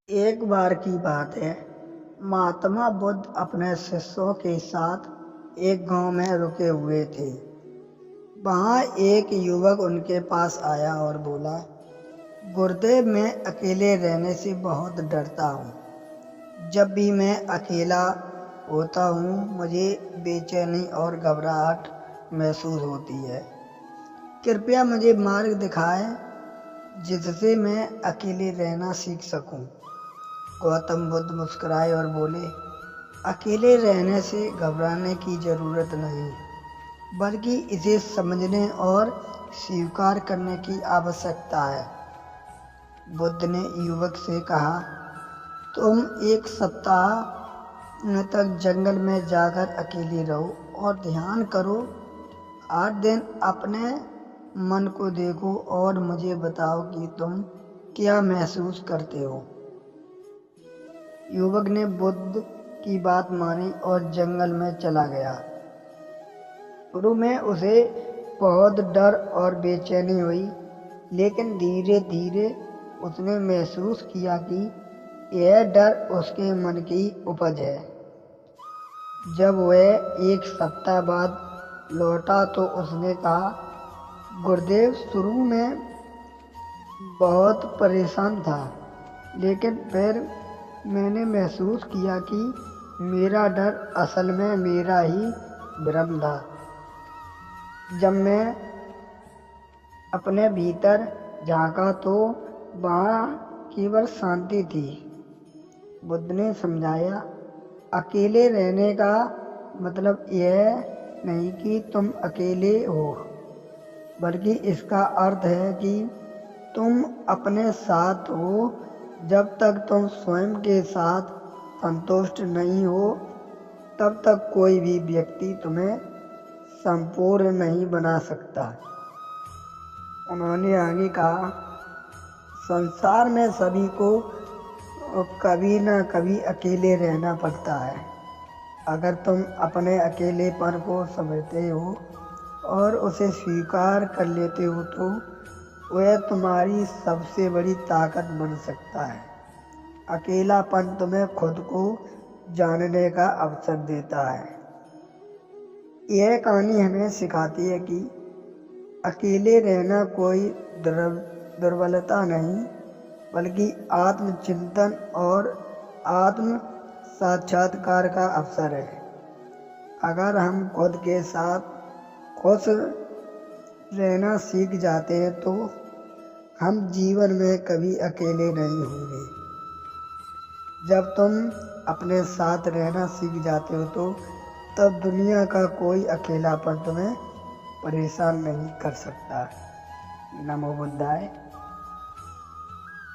एक बार की बात है, महात्मा बुद्ध अपने शिष्यों के साथ एक गांव में रुके हुए थे। वहां एक युवक उनके पास आया और बोला, गुरुदेव, मैं अकेले रहने से बहुत डरता हूँ। जब भी मैं अकेला होता हूँ मुझे बेचैनी और घबराहट महसूस होती है। कृपया मुझे मार्ग दिखाएं जिससे मैं अकेले रहना सीख सकूं। गौतम बुद्ध मुस्कुराए और बोले, अकेले रहने से घबराने की जरूरत नहीं, बल्कि इसे समझने और स्वीकार करने की आवश्यकता है। बुद्ध ने युवक से कहा, तुम एक सप्ताह तक जंगल में जाकर अकेले रहो और ध्यान करो। 8 दिन अपने मन को देखो और मुझे बताओ कि तुम क्या महसूस करते हो। युवक ने बुद्ध की बात मानी और जंगल में चला गया। शुरू में उसे बहुत डर और बेचैनी हुई, लेकिन धीरे धीरे उसने महसूस किया कि यह डर उसके मन की उपज है। जब वह एक सप्ताह बाद लौटा तो उसने कहा, गुरुदेव, शुरू में बहुत परेशान था, लेकिन फिर मैंने महसूस किया कि मेरा डर असल में मेरा ही भ्रम था। जब मैं अपने भीतर झांका तो वहाँ केवल शांति थी। बुद्ध ने समझाया, अकेले रहने का मतलब यह नहीं कि तुम अकेले हो, बल्कि इसका अर्थ है कि तुम अपने साथ हो। जब तक तुम स्वयं के साथ संतुष्ट नहीं हो, तब तक कोई भी व्यक्ति तुम्हें संपूर्ण नहीं बना सकता। उन्होंने आगे कहा, संसार में सभी को कभी न कभी अकेले रहना पड़ता है। अगर तुम अपने अकेलेपन को समझते हो और उसे स्वीकार कर लेते हो तो वह तुम्हारी सबसे बड़ी ताकत बन सकता है। अकेलापन तुम्हें खुद को जानने का अवसर देता है। यह कहानी हमें सिखाती है कि अकेले रहना कोई दुर्बलता नहीं, बल्कि आत्मचिंतन और आत्म साक्षात्कार का अवसर है। अगर हम खुद के साथ खुश रहना सीख जाते हैं तो हम जीवन में कभी अकेले नहीं होंगे। जब तुम अपने साथ रहना सीख जाते हो तो तब दुनिया का कोई अकेलापन तुम्हें परेशान नहीं कर सकता। नमो बुद्धाय।